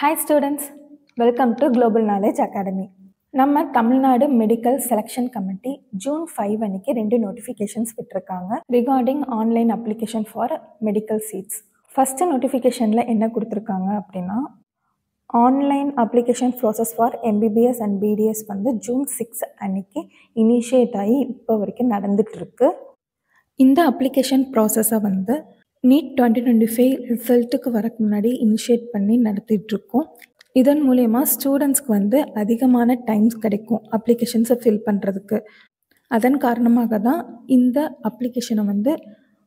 Hi students, welcome to Global Knowledge Academy. நம்ம Tamil Nadu medical selection committee June 5 அன்னைக்கு 2 notifications விட்டுருக்காங்க regarding online application for medical seats. First நோட்டிஃபிகேஷனில் என்ன கொடுத்துருக்காங்க அப்படின்னா, online application process for MBBS and BDS வந்து June 6 அன்னைக்கு இனிஷியேட் ஆகி இப்போ வரைக்கும் நடந்துகிட்ருக்கு. இந்த அப்ளிகேஷன் ப்ராசஸை வந்து நீட் 2025 ரிசல்ட்டுக்கு வரக்கு முன்னாடி இனிஷியேட் பண்ணி நடத்திட்டுருக்கோம். இதன் மூலயமா ஸ்டூடெண்ட்ஸ்க்கு வந்து அதிகமான டைம்ஸ் கிடைக்கும் அப்ளிகேஷன்ஸை ஃபில் பண்ணுறதுக்கு. அதன் காரணமாக தான் இந்த அப்ளிகேஷனை வந்து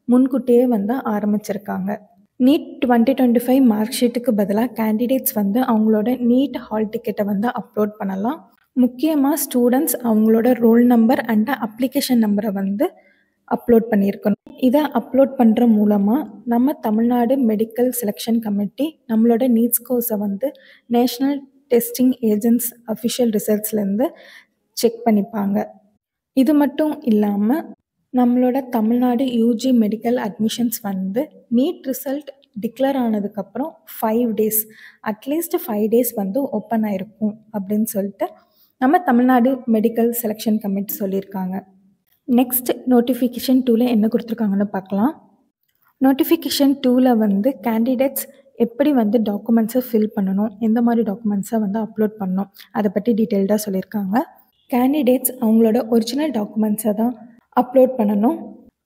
முன்கூட்டியே வந்து ஆரம்பிச்சிருக்காங்க. நீட் 2025 மார்க் ஷீட்டுக்கு பதிலாக கேண்டிடேட்ஸ் வந்து அவங்களோட நீட் ஹால் டிக்கெட்டை வந்து அப்லோட் பண்ணலாம். முக்கியமாக ஸ்டூடெண்ட்ஸ் அவங்களோட ரோல் நம்பர் அண்ட் அப்ளிகேஷன் நம்பரை வந்து அப்லோட் பண்ணியிருக்கணும். இதை அப்லோட் பண்ணுற மூலமாக நம்ம தமிழ்நாடு மெடிக்கல் செலெக்ஷன் கமிட்டி நம்மளோட நீட் ஸ்கோர்ஸை வந்து நேஷ்னல் டெஸ்டிங் ஏஜென்ட்ஸ் அஃபிஷியல் ரிசல்ட்ஸ்லேருந்து செக் பண்ணிப்பாங்க. இது மட்டும் இல்லாமல் நம்மளோட தமிழ்நாடு யூஜி மெடிக்கல் அட்மிஷன்ஸ் வந்து நீட் ரிசல்ட் டிக்ளேர் ஆனதுக்கப்புறம் 5 days அட்லீஸ்ட் 5 days வந்து ஓப்பன் ஆகிருக்கும் அப்படின்னு சொல்லிட்டு நம்ம தமிழ்நாடு மெடிக்கல் செலெக்ஷன் கமிட்டி சொல்லியிருக்காங்க. நெக்ஸ்ட் நோட்டிஃபிகேஷன் 2ல் என்ன கொடுத்துருக்காங்கன்னு பார்க்கலாம். நோட்டிஃபிகேஷன் 2ல் வந்து கேண்டிடேட்ஸ் எப்படி வந்து டாக்குமெண்ட்ஸை ஃபில் பண்ணணும், எந்த மாதிரி டாக்குமெண்ட்ஸை வந்து அப்லோட் பண்ணணும், அதை பற்றி டீட்டெயில்டாக சொல்லியிருக்காங்க. கேண்டிடேட்ஸ் அவங்களோட ஒரிஜினல் டாக்குமெண்ட்ஸை தான் அப்லோட் பண்ணணும்.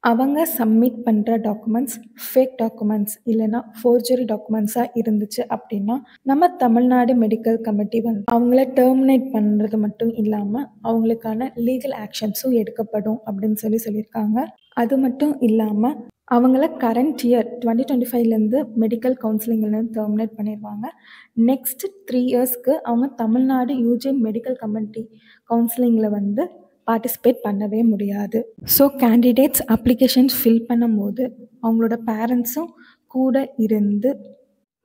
அவங்க சப்மிட் பண்ணுற டாக்குமெண்ட்ஸ் ஃபேக் டாக்குமெண்ட்ஸ் இல்லைன்னா ஃபோர்ஜரி டாக்குமெண்ட்ஸாக இருந்துச்சு அப்படின்னா நம்ம தமிழ்நாடு மெடிக்கல் கமிட்டி வந்து அவங்கள டெர்மினேட் பண்ணுறது மட்டும் இல்லாமல் அவங்களுக்கான லீகல் ஆக்ஷன்ஸும் எடுக்கப்படும் அப்படின்னு சொல்லியிருக்காங்க. அது மட்டும் இல்லாமல் அவங்கள கரண்ட் இயர் 2025லேருந்து மெடிக்கல் கவுன்சிலிங்லேருந்து டெர்மினேட் பண்ணிடுவாங்க. நெக்ஸ்ட் 3 yearsக்கு அவங்க தமிழ்நாடு யூஜி மெடிக்கல் கமிட்டி கவுன்சிலிங்கில் வந்து பார்ட்டிசிபேட் பண்ணவே முடியாது. ஸோ கேண்டிடேட்ஸ் அப்ளிகேஷன்ஸ் ஃபில் பண்ணும்போது அவங்களோட பேரண்ட்ஸும் கூட இருந்து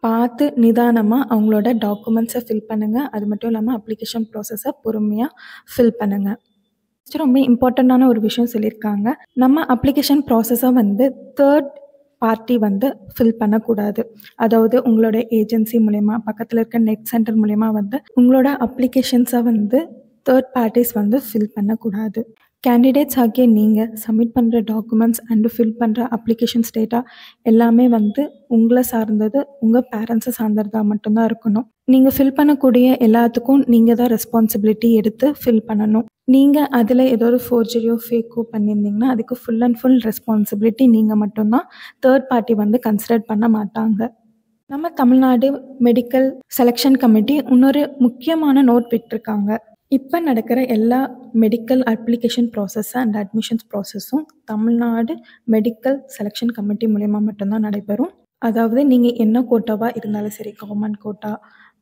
பார்த்து நிதானமாக அவங்களோட டாக்குமெண்ட்ஸை ஃபில் பண்ணுங்கள். அது மட்டும் இல்லாமல் அப்ளிகேஷன் ப்ராசஸை பொறுமையாக ஃபில் பண்ணுங்கள். ரொம்ப இம்பார்ட்டண்ட்டான ஒரு விஷயம் சொல்லியிருக்காங்க. நம்ம அப்ளிகேஷன் ப்ராசஸை வந்து தேர்ட் பார்ட்டி வந்து ஃபில் பண்ணக்கூடாது. அதாவது உங்களோட ஏஜென்சி மூலயமா பக்கத்தில் இருக்க நெட் சென்டர் மூலயமா வந்து உங்களோட அப்ளிகேஷன்ஸை வந்து தேர்ட் பார்ட்டிஸ் வந்து ஃபில் பண்ணக்கூடாது. கேண்டிடேட்ஸ் ஆகிய நீங்கள் சப்மிட் பண்ணுற டாக்குமெண்ட்ஸ் அண்டு ஃபில் பண்ணுற அப்ளிகேஷன்ஸ் டேட்டா எல்லாமே வந்து உங்களை சார்ந்தது, உங்கள் பேரண்ட்ஸை சார்ந்ததாக மட்டும்தான் இருக்கணும். நீங்கள் ஃபில் பண்ணக்கூடிய எல்லாத்துக்கும் நீங்கள் தான் ரெஸ்பான்சிபிலிட்டி எடுத்து ஃபில் பண்ணணும். நீங்கள் அதில் ஏதோ ஒரு ஃபோர்ஜரியோ ஃபேக்கோ பண்ணியிருந்தீங்கன்னா அதுக்கு ஃபுல் அண்ட் ஃபுல் ரெஸ்பான்சிபிலிட்டி நீங்கள் மட்டும்தான். தேர்ட் பார்ட்டி வந்து கன்சிடர் பண்ண மாட்டாங்க. நம்ம தமிழ்நாடு மெடிக்கல் செலெக்ஷன் கமிட்டி இன்னொரு முக்கியமான நோட் விட்டுருக்காங்க. இப்போ நடக்கிற எல்லா medical application process and admissions ப்ராசஸும் தமிழ்நாடு மெடிக்கல் செலெக்ஷன் கமிட்டி மூலயமா மட்டும்தான் நடைபெறும். அதாவது நீங்கள் என்ன கோட்டாவாக இருந்தாலும் சரி, government quota,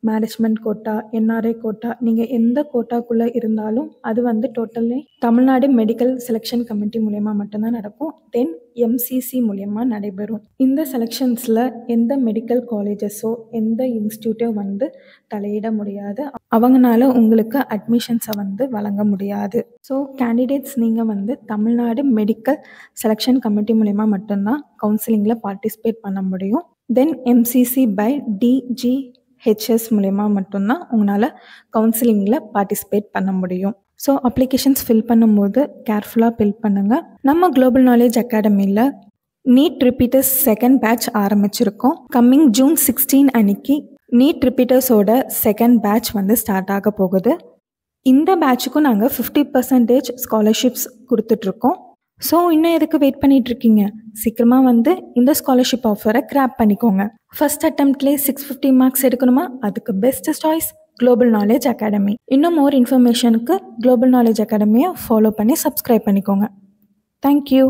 management quota, NRI quota, நீங்கள் எந்த கோட்டாக்குள்ளே இருந்தாலும் அது வந்து totally Tamil Nadu medical selection committee மூலயமா மட்டும்தான் நடக்கும். தென் எம்சிசி மூலயமா நடைபெறும். இந்த செலெக்ஷன்ஸில் எந்த மெடிக்கல் காலேஜஸோ எந்த இன்ஸ்டியூட்டோ வந்து தலையிட முடியாது. அவங்களால உங்களுக்கு அட்மிஷன்ஸை வந்து வழங்க முடியாது. ஸோ கேண்டிடேட்ஸ் நீங்கள் வந்து தமிழ்நாடு மெடிக்கல் செலெக்ஷன் கமிட்டி மூலயமா மட்டும்தான் கவுன்சிலிங்கில் பார்ட்டிசிபேட் பண்ண முடியும். தென் எம்சிசி பை டிஜிஹெச்எஸ் மூலயமா மட்டும்தான் உங்களால் கவுன்சிலிங்கில் பார்ட்டிசிபேட் பண்ண முடியும். ஸோ அப்ளிகேஷன்ஸ் ஃபில் பண்ணும்போது கேர்ஃபுல்லாக ஃபில் பண்ணுங்கள். நம்ம குளோபல் நாலேஜ் அகாடமியில் நீட் ரிப்பீட்டர்ஸ் செகண்ட் பேட்ச் ஆரம்பிச்சிருக்கோம். கம்மிங் ஜூன் 16 அன்னைக்கு நீட் ரிப்பீட்டர்ஸோட செகண்ட் பேட்ச் வந்து ஸ்டார்ட் ஆக போகுது. இந்த பேட்சுக்கும் நாங்கள் 50% ஸ்காலர்ஷிப்ஸ் கொடுத்துட்ருக்கோம். ஸோ இன்னும் எதுக்கு வெயிட் பண்ணிகிட்ருக்கீங்க? சீக்கிரமாக வந்து இந்த ஸ்காலர்ஷிப் ஆஃபரை கிராப் பண்ணிக்கோங்க. ஃபர்ஸ்ட் அட்டெம்ப்ட்லேயே 650 மார்க்ஸ் எடுக்கணுமா? அதுக்கு best choice global knowledge academy. இன்னும் மோர் இன்ஃபர்மேஷனுக்கு குளோபல் நாலேஜ் அகாடமியை ஃபாலோ பண்ணி சப்ஸ்கிரைப் பண்ணிக்கோங்க. தேங்க்யூ.